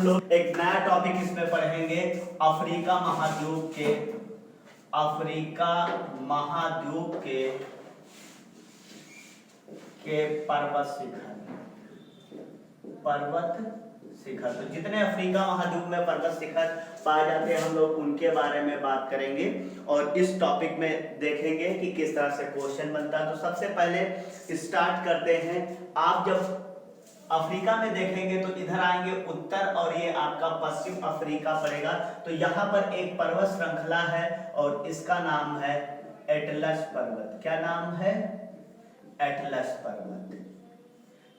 हम लोग एक नया टॉपिक इसमें पढ़ेंगे। अफ्रीका महाद्वीप के पर्वत शिखर। तो जितने अफ्रीका महाद्वीप में पर्वत शिखर पाए जाते हैं हम लोग उनके बारे में बात करेंगे और इस टॉपिक में देखेंगे कि किस तरह से क्वेश्चन बनता है। तो सबसे पहले स्टार्ट करते हैं। आप जब अफ्रीका में देखेंगे तो इधर आएंगे उत्तर और ये आपका पश्चिम अफ्रीका पड़ेगा। तो यहाँ पर एक पर्वत श्रृंखला है और इसका नाम है एटलस पर्वत। क्या नाम है? एटलस पर्वत।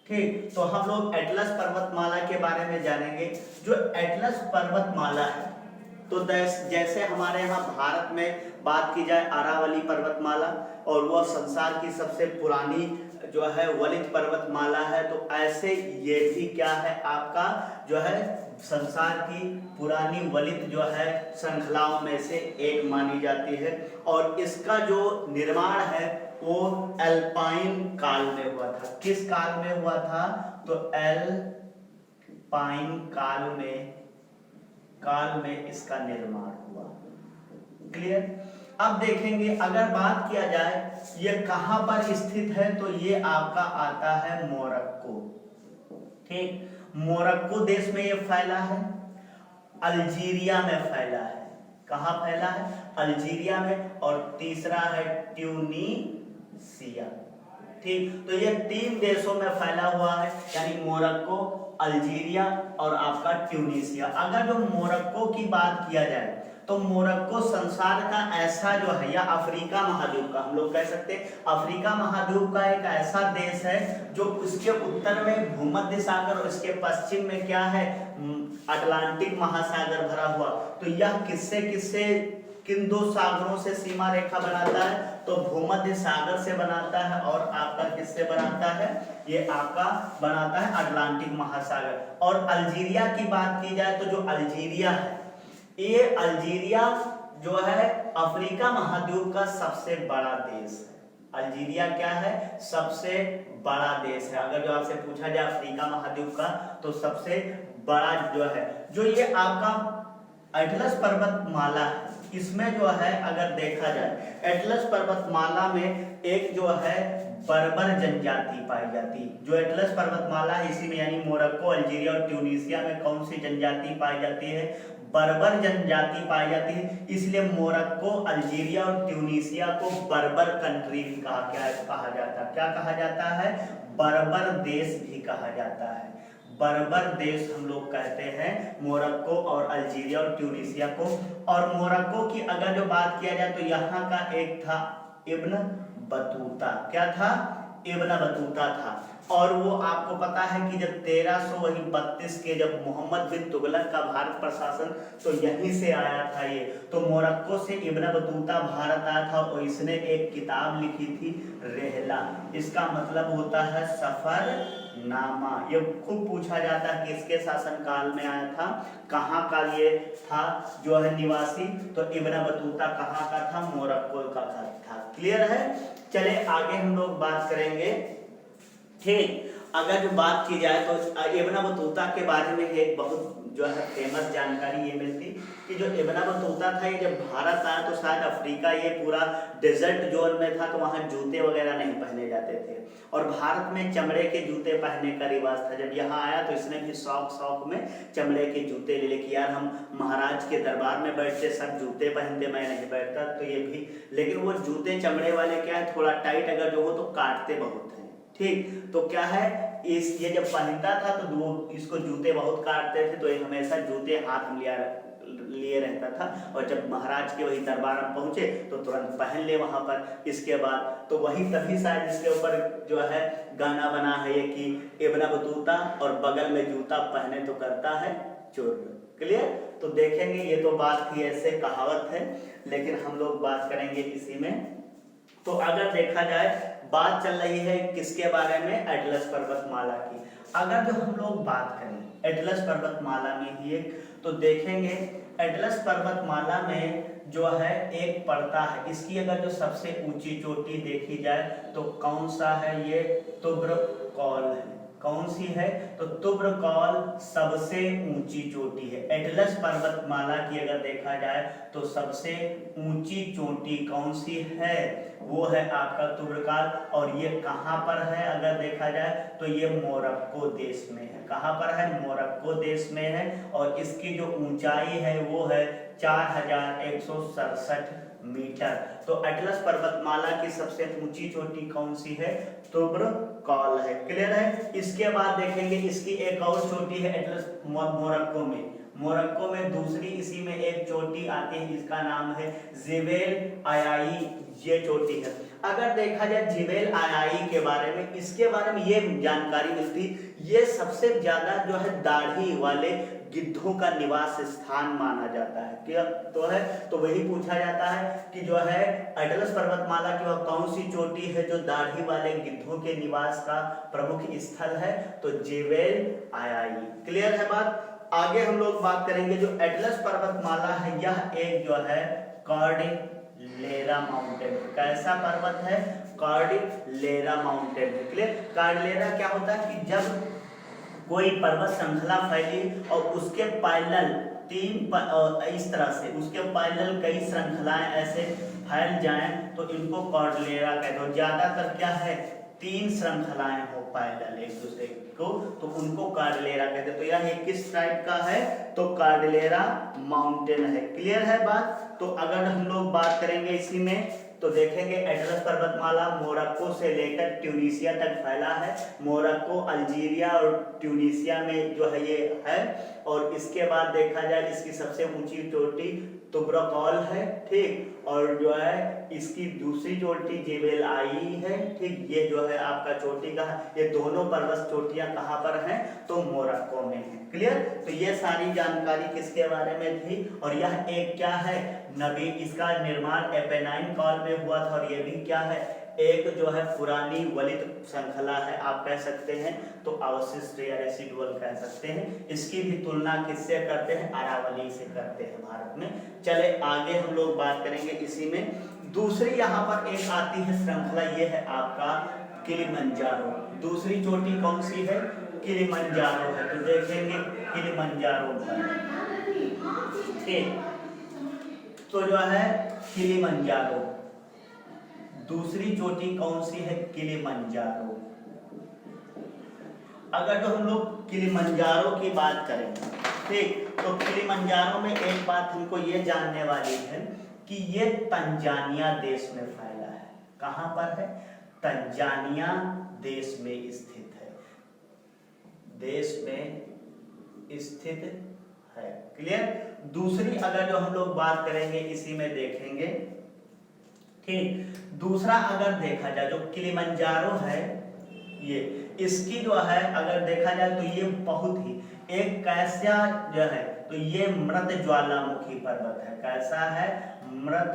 ठीक, तो हम लोग एटलस पर्वतमाला के बारे में जानेंगे। जो एटलस पर्वतमाला है तो जैसे हमारे यहाँ भारत में बात की जाए अरावली पर्वतमाला और वह संसार की सबसे पुरानी जो है वलित पर्वतमाला है, तो ऐसे ये भी क्या है आपका जो है संसार की पुरानी वलित जो है श्रृंखलाओं में से एक मानी जाती है। और इसका जो निर्माण है वो एल्पाइन काल में हुआ था। किस काल में हुआ था? तो एल्पाइन काल में इसका निर्माण हुआ। क्लियर? अब देखेंगे, अगर बात किया जाए ये कहां पर स्थित है तो ये आपका आता है मोरक्को। ठीक, मोरक्को देश में ये फैला है, अल्जीरिया में फैला है। कहां फैला है? अल्जीरिया में। और तीसरा है ट्यूनीसिया। ठीक, तो ये 3 देशों में फैला हुआ है, यानी मोरक्को, अल्जीरिया और आपका ट्यूनीसिया। अगर जो मोरक्को की बात किया जाए तो मोरक्को संसार का ऐसा जो है, या अफ्रीका महाद्वीप का हम लोग कह सकते हैं, अफ्रीका महाद्वीप का एक ऐसा देश है जो उसके उत्तर में भूमध्य सागर और इसके पश्चिम में क्या है? अटलांटिक महासागर भरा हुआ। तो यह किन 2 सागरों से सीमा रेखा बनाता है? तो भूमध्य सागर से बनाता है और आपका किससे बनाता है? ये आपका बनाता है अटलांटिक महासागर। और अल्जीरिया की बात की जाए तो जो अल्जीरिया है, ये अल्जीरिया जो है अफ्रीका महाद्वीप का सबसे बड़ा देश है। अल्जीरिया क्या है? सबसे बड़ा देश है। अगर जो आपसे पूछा जाए अफ्रीका महाद्वीप का तो सबसे बड़ा जो है, जो ये आपका एटलस पर्वतमाला है, इसमें जो है अगर देखा जाए एटलस पर्वतमाला में एक जो है बर्बर जनजाति पाई जाती। जो एटलस पर्वतमाला है इसी में, यानी मोरक्को, अल्जीरिया और ट्यूनीसिया में कौन सी जनजाति पाई जाती है? बर्बर जनजाति पाई जाती है। इसलिए मोरक्को, अल्जीरिया और ट्यूनीसिया को बर्बर कंट्री भी कहा जाता है। क्या कहा जाता है? बर्बर देश भी कहा जाता है। बर्बर देश हम लोग कहते हैं मोरक्को और अल्जीरिया और ट्यूनीसिया को। और मोरक्को की अगर जो बात किया जाए तो यहाँ का एक था इब्न बतूता। क्या था? इब्न बतूता था। और वो आपको पता है कि जब 1332 के जब मोहम्मद बिन तुगलक का भारत प्रशासन तो यहीं से आया था ये, तो मोरक्को से इब्न बतूता भारत आया था और इसने एक किताब लिखी थी रेहला। इसका मतलब होता है सफरनामा। ये खूब पूछा जाता है कि इसके शासन काल में आया था, कहाँ का ये था जो है निवासी? तो इब्न बतूता कहाँ का था? मोरक्को का था। क्लियर है? चले आगे हम लोग बात करेंगे। ठीक, अगर जो बात की जाए तो इब्न बतूता के बारे में एक बहुत जो है फेमस जानकारी ये मिलती कि जो इब्न बतूता था ये जब भारत आया तो शायद अफ्रीका ये पूरा डेजर्ट जोन में था, तो वहाँ जूते वगैरह नहीं पहने जाते थे और भारत में चमड़े के जूते पहनने का रिवाज था। जब यहाँ आया तो इसने भी शौक में चमड़े के जूते ले कि यार हम महाराज के दरबार में बैठते सब जूते पहनते, मैं नहीं बैठता, तो ये भी। लेकिन वो जूते चमड़े वाले क्या है, थोड़ा टाइट अगर जो हो तो काटते बहुत हैं। ठीक, तो क्या है ये जब पहनता था तो वो इसको जूते बहुत काटते थे, तो ये हमेशा जूते हाथ में लिए रहता था और जब महाराज के वही दरबार में पहुंचे तो तुरंत पहन ले वहां पर। इसके बाद तो वही तभी शायद इसके ऊपर जो है गाना बना है ये कि इब्न बतूता और बगल में जूता पहने तो करता है चोर। क्लियर? तो देखेंगे, ये तो बात थी ऐसे कहावत है, लेकिन हम लोग बात करेंगे इसी में। तो अगर देखा जाए बात चल रही है किसके बारे में? एटलस पर्वतमाला की। अगर जो हम लोग बात करें एटलस पर्वतमाला में ही तो देखेंगे एटलस पर्वतमाला में जो है एक पड़ता है, इसकी अगर जो सबसे ऊंची चोटी देखी जाए तो कौन सा है? ये तुब्रकौल है। कौन सी है? तो तुब्रकौल सबसे ऊंची चोटी है। एटलस पर्वतमाला की अगर देखा जाए तो सबसे ऊंची चोटी कौन सी है? वो है आपका तुब्रकौल। और ये कहाँ पर है अगर देखा जाए तो ये मोरक्को देश में है। कहाँ पर है? मोरक्को देश में है। और इसकी जो ऊंचाई है वो है 4167 मीटर। तो अटलस पर्वतमाला की सबसे ऊंची चोटी कौन सी है? तुब्रकौल है। क्लियर है? इसके बाद देखेंगे इसकी एक और चोटी है अटलस मोरक्को में। मोरक्को में दूसरी इसी में एक चोटी आती है, इसका नाम है जेबेल आयाई। ये चोटी है। अगर देखा जाए जेबेल आयाई के बारे में, इसके बारे में ये जानकारी मिलती, ये सबसे ज्यादा जो है दाढ़ी वाले गिद्धों का निवास स्थान माना जाता है। क्या तो है? तो वही पूछा जाता है कि जो है अटलस पर्वतमाला की वह कौन सी चोटी है जो दाढ़ी वाले गिद्धों के निवास का प्रमुख स्थल है? तो जेबेल आयाई। क्लियर है बात? आगे हम लोग बात करेंगे जो एटलस पर्वतमाला है, यह एक जो है कॉर्डिलेरा माउंटेन। कैसा पर्वत है? कॉर्डिलेरा माउंटेन है। क्लियर? कॉर्डिलेरा क्या होता है कि जब कोई पर्वत श्रृंखला फैली और उसके पैरेलल इस तरह से उसके पैरेलल कई श्रृंखलाएं ऐसे फैल जाएं तो इनको कॉर्डिलेरा कहते हैं। ज्यादातर क्या है? 3 श्रृंखलाएं हो पैरेलल एक दूसरे को, तो उनको कॉर्डिलेरा कहते हैं। तो यह किस टाइप का है? तो कॉर्डिलेरा माउंटेन है। क्लियर है बात? तो अगर हम लोग बात करेंगे इसी में तो देखेंगे एटलस पर्वतमाला मोरक्को से लेकर ट्यूनीशिया तक फैला है। मोरक्को, अल्जीरिया और ट्यूनीशिया में जो है ये है। और इसके बाद देखा जाए इसकी सबसे ऊंची चोटी तुब्रकौल है। ठीक, और जो है इसकी दूसरी चोटी जेबेल आई है। ठीक, ये जो है आपका चोटी का, ये दोनों पर्वत चोटियां कहाँ पर हैं? तो मोरक्को में है। क्लियर? तो ये सारी जानकारी किसके बारे में थी? और यह एक क्या है? नबी, इसका निर्माण एपेनाइन काल में हुआ था। और ये भी क्या है? एक जो है पुरानी वलित श्रृंखला है, आप कह सकते हैं। तो अवशिष्ट या रेसिडुअल कह सकते हैं। इसकी भी तुलना किससे करते हैं? अरावली से करते हैं भारत में। चले आगे हम लोग बात करेंगे इसी में। दूसरी यहाँ पर एक आती है श्रृंखला, ये है आपका किलिमंजारो। दूसरी चोटी कौन सी है? किलिमंजारो है। तो देखेंगे किलिमंजारो ठीक, तो जो है किलिमंजारो दूसरी चोटी कौन सी है? किलिमंजारो। अगर जो हम लोग किलिमंजारो की बात करें, ठीक, तो किलिमंजारो में एक बात हमको ये जानने वाली है कि ये तंजानिया देश में फैला है। कहां पर है? तंजानिया देश में स्थित है। देश में स्थित है। क्लियर? दूसरी अगर जो हम लोग बात करेंगे इसी में देखेंगे, ठीक, दूसरा अगर देखा जाए जो किलिमंजारो है, ये इसकी जो है अगर देखा जाए तो ये बहुत ही एक कैसा जो है, तो ये मृत ज्वालामुखी पर्वत है। कैसा है? मृत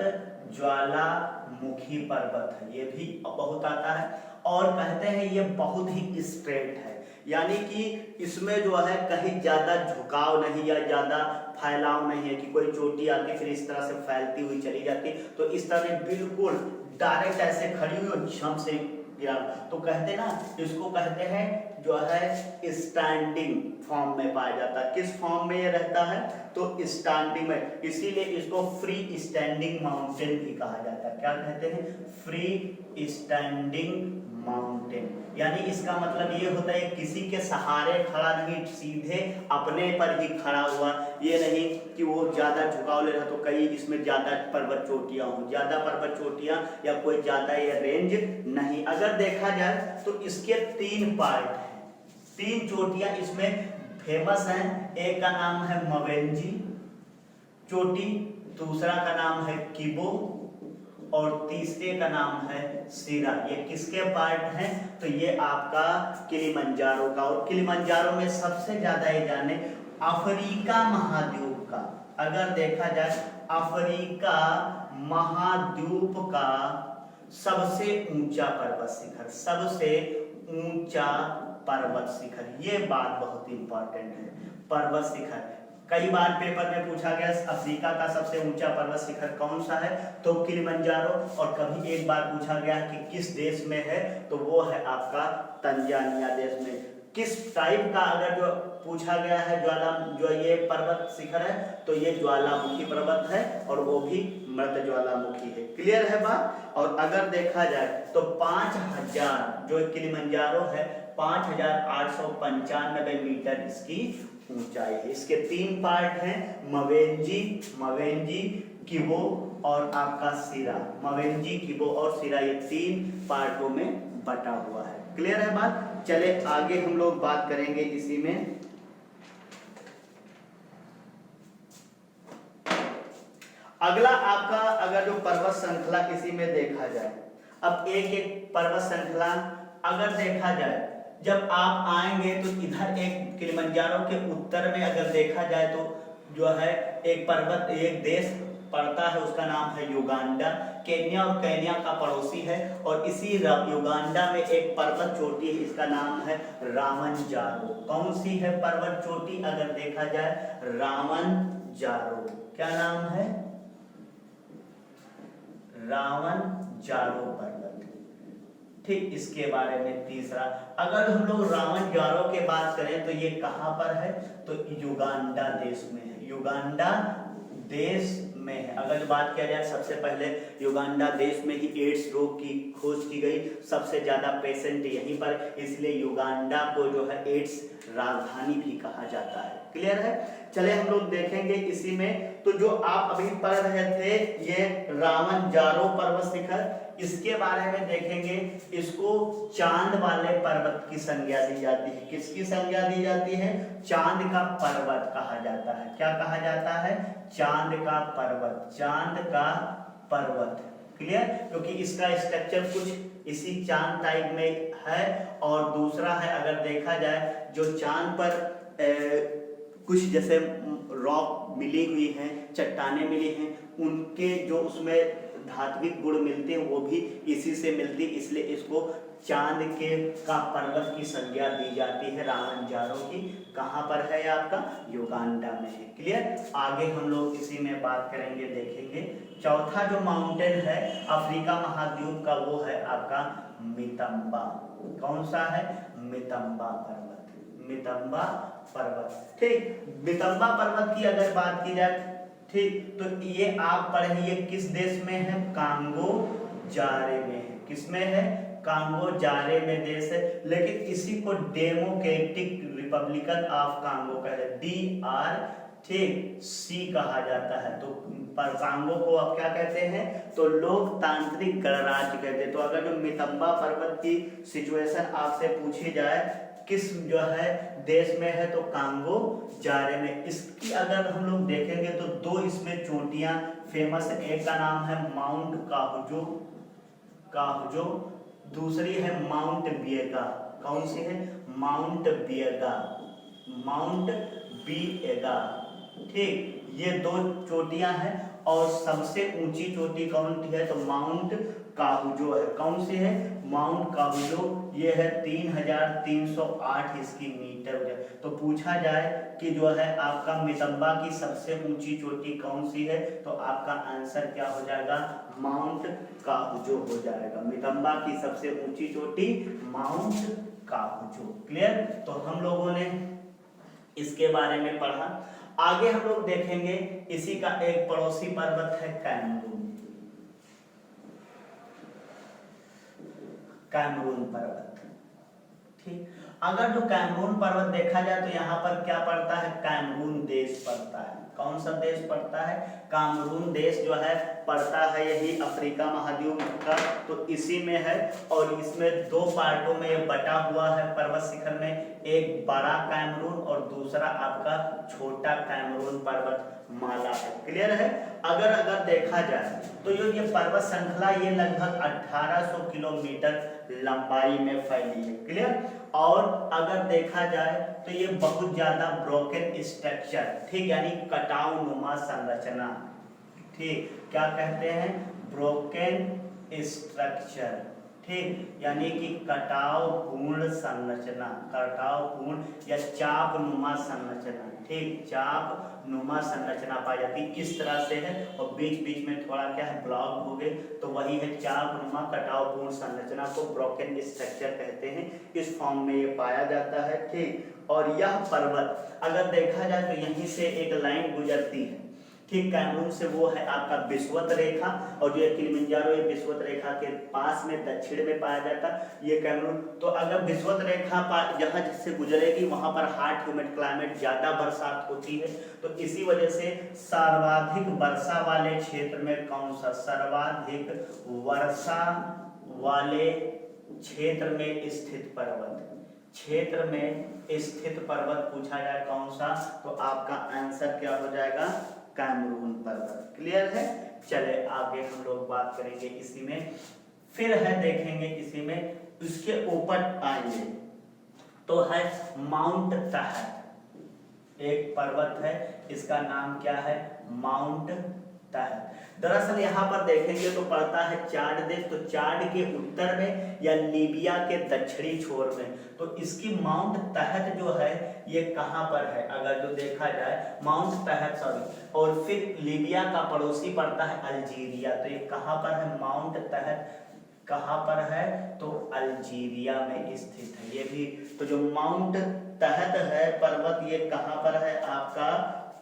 ज्वालामुखी पर्वत है। ये भी बहुत आता है। और कहते हैं ये बहुत ही स्ट्रेट है, यानी कि इसमें जो है कहीं ज्यादा झुकाव नहीं या ज्यादा फैलाव नहीं है कि कोई चोटी आके फिर इस तरह से फैलती हुई चली जाती। तो इस तरह बिल्कुल डायरेक्ट ऐसे खड़ी हुई और झम से गिरा। तो कहते ना, इसको कहते हैं जो है स्टैंडिंग फॉर्म में पाया जाता है। किस फॉर्म में ये रहता है? तो स्टैंडिंग में। इसीलिए इसको फ्री स्टैंडिंग माउंटेन भी कहा जाता है। क्या कहते हैं? Free standing mountain. यानी इसका मतलब ये होता है किसी के सहारे खड़ा नहीं, सीधे अपने पर ही खड़ा हुआ। ये नहीं कि वो ज्यादा झुकाव ले रहा तो कई इसमें ज्यादा पर्वत चोटियां हो, ज्यादा पर्वत चोटियां या कोई ज्यादा ये रेंज नहीं। अगर देखा जाए तो इसके 3 पार्ट हैं, 3 चोटियां इसमें फेमस हैं। एक का नाम है मवेंजी चोटी, दूसरा का नाम है किबो और तीसरे का नाम है सीरा। ये किसके पार्ट हैं? तो ये आपका किलिमंजारो का। और किलिमंजारो में सबसे ज्यादा ये जाने अफ्रीका महाद्वीप का, अगर देखा जाए अफ्रीका महाद्वीप का सबसे ऊंचा पर्वत शिखर, सबसे ऊंचा पर्वत शिखर। ये बात बहुत इंपॉर्टेंट है। पर्वत शिखर कई बार पेपर में पूछा गया अफ्रीका का सबसे ऊंचा पर्वत शिखर कौन सा है? तो किलिमंजारो। और कभी एक बार पूछा गया कि किस देश में है? तो वो है आपका तंजानिया देश में। किस टाइप का अगर जो पूछा गया है जो ये पर्वत शिखर है तो ये ज्वालामुखी पर्वत है और वो भी मृत ज्वालामुखी है। क्लियर है बात। और अगर देखा जाए तो 5000 जो किलिमंजारो है 5895 मीटर इसकी ऊंचाई है। इसके 3 पार्ट हैं, मवेंजी किबो और आपका सिरा। मवेंजी किबो और सिरा ये 3 पार्टों में बटा हुआ है। क्लियर है बात। चले आगे हम लोग बात करेंगे इसी में। अगला आपका अगर जो पर्वत श्रृंखला इसी में देखा जाए, अब एक एक पर्वत श्रृंखला अगर देखा जाए, जब आप आएंगे तो इधर एक किलिमंजारो के उत्तर में अगर देखा जाए तो जो है एक पर्वत एक देश पड़ता है, उसका नाम है युगांडा। केन्या और केन्या का पड़ोसी है और इसी युगांडा में एक पर्वत चोटी है, इसका नाम है रामनजारो। कौन सी है पर्वत चोटी अगर देखा जाए? रामनजारो। क्या नाम है? रामनजारो पर्वत। ठीक, इसके बारे में तीसरा अगर हम लोग रामनजारो के बात करें तो ये कहां पर है? तो युगांडा देश में है। युगांडा देश में है। अगर बात किया जाए सबसे पहले युगांडा देश में ही एड्स रोग की खोज की गई, सबसे ज्यादा पेशेंट यहीं पर, इसलिए युगांडा को जो है एड्स राजधानी भी कहा जाता है। क्लियर है। चले हम लोग देखेंगे इसी में, तो जो आप अभी पढ़ रहे थे ये रामनजारो पर्वत शिखर, इसके बारे में देखेंगे। इसको चांद वाले पर्वत की संज्ञा दी जाती है। किसकी संज्ञा दी जाती है? चांद का पर्वत कहा जाता है। क्या कहा जाता है? चांद का पर्वत। चांद का पर्वत। क्लियर। क्योंकि इसका स्ट्रक्चर कुछ इसी चांद टाइप में है। और दूसरा है अगर देखा जाए जो चांद पर कुछ जैसे रॉक मिली हुई हैं, चट्टानें मिली हैं, उनके जो उसमें धात्विक गुण मिलते हैं वो भी इसी से मिलती, इसलिए इसको चांद के का पर्वत की संज्ञा दी जाती है रामनजारो की। कहां पर है? आपका युगांडा में है। क्लियर। आगे हम लोग इसी में बात करेंगे, देखेंगे। चौथा जो माउंटेन है अफ्रीका महाद्वीप का वो है आपका मितंबा। कौन सा है? मितंबा पर्वत। मितंबा पर्वत। ठीक, मितंबा पर्वत की अगर बात की जाए, ठीक, तो ये आप पढ़िए किस देश में है? कांगो जारे में है। किस में है? कांगो जारे में देश है। लेकिन इसी को डेमोक्रेटिक रिपब्लिकन ऑफ कांगो कहते हैं, DRC कहा जाता है। तो पर कांगो को आप क्या कहते हैं? तो लोकतांत्रिक गणराज्य कहते हैं। तो अगर जो मितंबा पर्वत की सिचुएशन आपसे पूछी जाए किस जो है देश में है, तो कांगो जारे में। इसकी अगर हम लोग देखेंगे तो 2 इसमें चोटियां फेमस है। एक का नाम है माउंट काहुजो, दूसरी है माउंट बिएगा। कौन सी है? माउंट बिएगा। ठीक, ये 2 चोटियां हैं और सबसे ऊंची चोटी कौन सी है? तो माउंट काहुजो है। कौन सी है? माउंट काहुजो। ये है 3308 इसकी मीटर है। तो पूछा जाए कि जो है आपका मितंबा की सबसे ऊंची चोटी कौन सी है, तो आपका आंसर क्या हो जाएगा? माउंट काहुजो हो जाएगा। मितंबा की सबसे ऊंची चोटी माउंट काहुजो। क्लियर। तो हम लोगों ने इसके बारे में पढ़ा। आगे हम लोग देखेंगे इसी का एक पड़ोसी पर्वत है कैमरून पर्वत। ठीक, अगर जो कैमरून पर्वत देखा जाए तो यहाँ पर क्या पड़ता है? कैमरून देश पड़ता है। कौन सा देश पड़ता है? कैमरून देश जो है पड़ता है यही अफ्रीका महाद्वीप का, तो इसी में है। और इसमें 2 पार्टों में ये बटा हुआ है पर्वत शिखर में, एक बड़ा कैमरून और दूसरा आपका छोटा कैमरून पर्वत माला है। क्लियर है। अगर देखा जाए तो ये पर्वत श्रृंखला ये लगभग 1800 किलोमीटर लंबाई में फैली है। क्लियर। और अगर देखा जाए तो ये बहुत ज्यादा ब्रोकन स्ट्रक्चर, ठीक, यानी कटाव नुमा संरचना। ठीक, क्या कहते हैं? Broken structure. ठीक, यानी कि कटाव पूर्ण संरचना, कटाव पूर्ण या चाप नुमा संरचना, ठीक, चाप नुमा संरचना पाई जाती है, इस तरह से है और बीच बीच में थोड़ा क्या है ब्लॉक हो गए, तो वही है चाप नुमा कटाव पूर्ण संरचना को ब्रोकन स्ट्रक्चर कहते हैं, इस फॉर्म में ये पाया जाता है। ठीक, और यह पर्वत अगर देखा जाए तो यहीं से एक लाइन गुजरती है, ठीक, कैमरून से, वो है आपका विषुवत रेखा, और जो किलिमंजारो ये विषुवत रेखा के पास में दक्षिण में पाया जाता है ये कैमरून। तो अगर विषुवत रेखा जहाँ जिससे गुजरेगी वहां पर हॉट ह्यूमिड क्लाइमेट, ज्यादा बरसात होती है, तो इसी वजह से सर्वाधिक वर्षा वाले क्षेत्र में कौन सा, सर्वाधिक वर्षा वाले क्षेत्र में स्थित पर्वत, क्षेत्र में स्थित पर्वत पूछा जाए कौन सा, तो आपका आंसर क्या हो जाएगा, कैमरून पर्वत। क्लियर है। चले आगे हम लोग बात करेंगे इसी में, फिर है देखेंगे इसी में, उसके ऊपर आएंगे तो है माउंट तहत, एक पर्वत है, इसका नाम क्या है, माउंट तहत। दरअसल यहाँ पर देखेंगे तो पड़ता है चाड देश, तो चाड के उत्तर में या लीबिया के दक्षिणी छोर में, तो इसकी माउंट तहत जो है ये कहाँ पर है, अगर जो देखा जाए माउंट तहत, सॉरी, और फिर लीबिया का पड़ोसी पड़ता है अल्जीरिया, तो ये कहाँ पर है, माउंट तहत कहाँ पर है, तो अल्जीरिया में स्थित है ये भी। तो जो माउंट तहत है पर्वत ये कहाँ पर है, आपका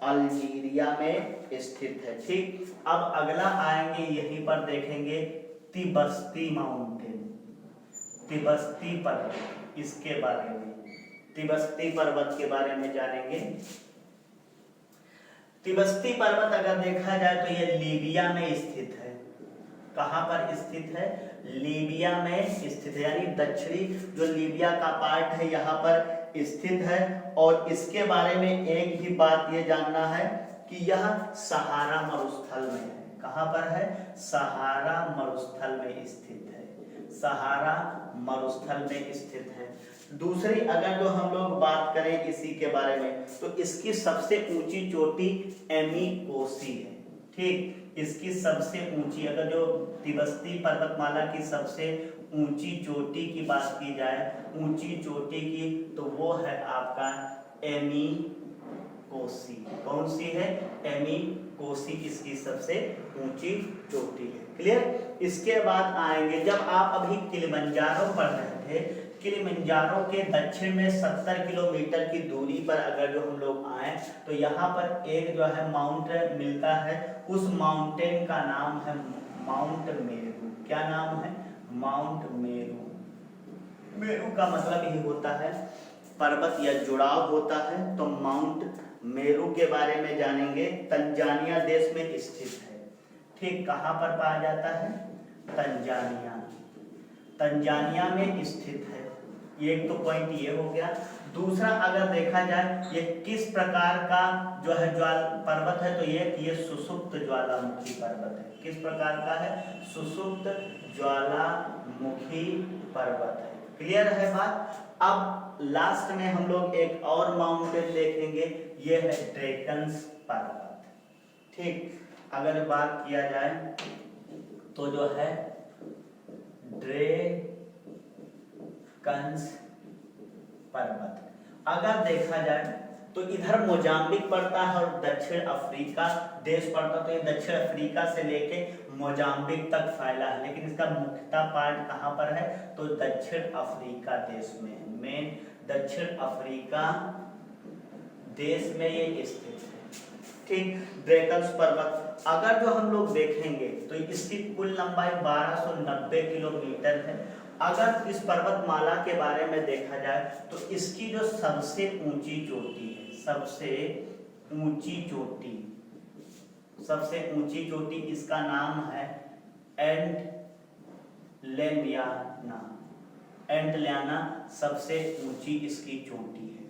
अल्जीरिया में स्थित है। ठीक, अब अगला आएंगे यहीं पर देखेंगे तिबस्ती माउंटेन, तिबस्ती पर्वत, इसके बारे में, तिबस्ती पर्वत के बारे में जानेंगे। तिबस्ती पर्वत अगर देखा जाए तो ये लीबिया में स्थित है, कहां पर स्थित है, लीबिया में स्थित है, यानी दक्षिणी जो लीबिया का पार्ट है यहाँ पर स्थित है। और इसके बारे में एक ही बात ये जानना है कि यह सहारा मरुस्थल में है, कहां पर है, सहारा मरुस्थल में स्थित है, सहारा मरुस्थल में स्थित है। दूसरी अगर जो हम लोग बात करें इसी के बारे में, तो इसकी सबसे ऊंची चोटी एमी कोसी है। ठीक, इसकी सबसे ऊंची, अगर जो तिबस्ती पर्वतमाला की सबसे ऊंची चोटी की बात की जाए, ऊंची चोटी की, तो वो है आपका एमी कोसी। कौन सी है, एमी कोसी, इसकी सबसे ऊंची चोटी है। क्लियर। इसके बाद आएंगे, जब आप अभी किलिमंजारो पढ़ रहे थे, किलिमंजारो के दक्षिण में 70 किलोमीटर की दूरी पर अगर जो हम लोग आए तो यहाँ पर एक जो है माउंटेन मिलता है, उस माउंटेन का नाम है माउंट मेरू। क्या नाम है, माउंट मेरू। मेरू का मतलब ही होता है पर्वत या जुड़ाव होता है, तो माउंट मेरू के बारे में जानेंगे। तंजानिया देश में स्थित है। ठीक, कहाँ पर पाया जाता है, तंजानिया, तंजानिया में स्थित है। ये एक तो पॉइंट ये हो गया। दूसरा अगर देखा जाए ये किस प्रकार का जो है पर्वत है, तो ये सुसुप्त ज्वालामुखी पर्वत है। किस प्रकार का है, सुसुप्त ज्वालामुखी पर्वत है। क्लियर है बात। अब लास्ट में हम लोग एक और माउंटेन देखेंगे, ये है ड्रैकन्स पर्वत। ठीक, अगर बात किया जाए तो जो है ड्रैकन्स पर्वत, अगर देखा जाए तो इधर मोजाम्बिक पड़ता है और दक्षिण अफ्रीका देश पड़ता, तो ये दक्षिण अफ्रीका से लेके मोजाम्बिक तक फैला है, लेकिन इसका मुख्यतः पार्ट कहाँ पर है, तो दक्षिण अफ्रीका देश में है। मेन दक्षिण अफ्रीका देश में ये स्थित है। ठीक, ड्रैकन्स पर्वत अगर जो हम लोग देखेंगे तो इसकी कुल लंबाई 1290 किलोमीटर है। अगर इस पर्वतमाला के बारे में देखा जाए तो इसकी जो सबसे ऊंची चोटी है, सबसे ऊंची चोटी, सबसे ऊंची चोटी, इसका नाम है एंटलेयाना। एंटलेयाना सबसे ऊंची इसकी चोटी है।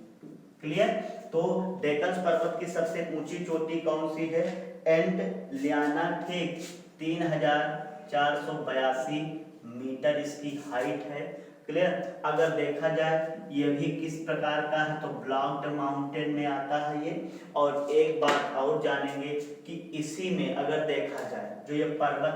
क्लियर। तो ड्रैकन्स पर्वत की सबसे ऊंची चोटी कौन सी है, एंटलेयाना। ठीक, 3482 मीटर इसकी हाइट है। क्लियर। अगर देखा जाए ये भी किस प्रकार का है, तो ब्लॉक्ड माउंटेन में आता है ये। और एक बात और जानेंगे कि इसी में अगर देखा जाए जो ये पर्वत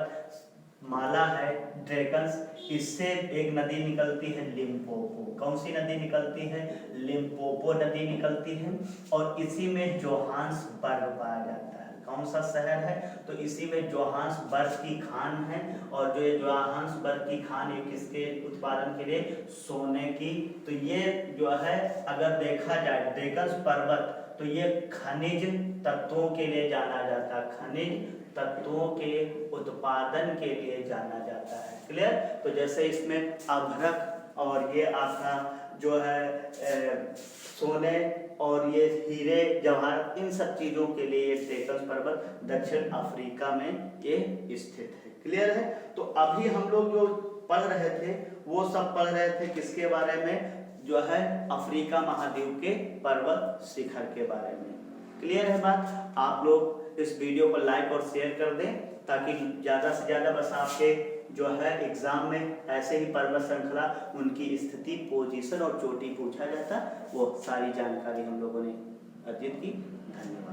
माला है, ड्रैगन्स, इससे एक नदी निकलती है लिम्पोपो। कौन सी नदी निकलती है? लिम्पोपो नदी निकलती है। और इसी में जोहान्सबर्ग पाया जाता है। कौन सा शहर है? तो इसी में जोहान्सबर्ग की खान है। और जो ये जोहान्सबर्ग की खान ये किसके उत्पादन के लिए? सोने की। तो ये जो है अगर देखा जाए ड्रैगन्स पर्वत, तो ये खनिज तत्वों के लिए जाना जाता है, खनिज तत्वों के उत्पादन के लिए जाना जाता है। क्लियर? तो जैसे इसमें अभ्रक और ये आपका जो है सोने और ये हीरे जवाहर, इन सब चीजों के लिए ये ड्रैगन्स पर्वत दक्षिण अफ्रीका में ये स्थित है। क्लियर है? तो अभी हम लोग जो पढ़ रहे थे वो सब पढ़ रहे थे किसके बारे में? जो है अफ्रीका महाद्वीप के पर्वत शिखर के बारे में। क्लियर है बात? आप लोग इस वीडियो को लाइक और शेयर कर दें ताकि ज़्यादा से ज़्यादा बस आपके जो है एग्जाम में ऐसे ही पर्वत श्रृंखला, उनकी स्थिति, पोजीशन और चोटी पूछा जाता, वो सारी जानकारी हम लोगों ने अर्जित की। धन्यवाद।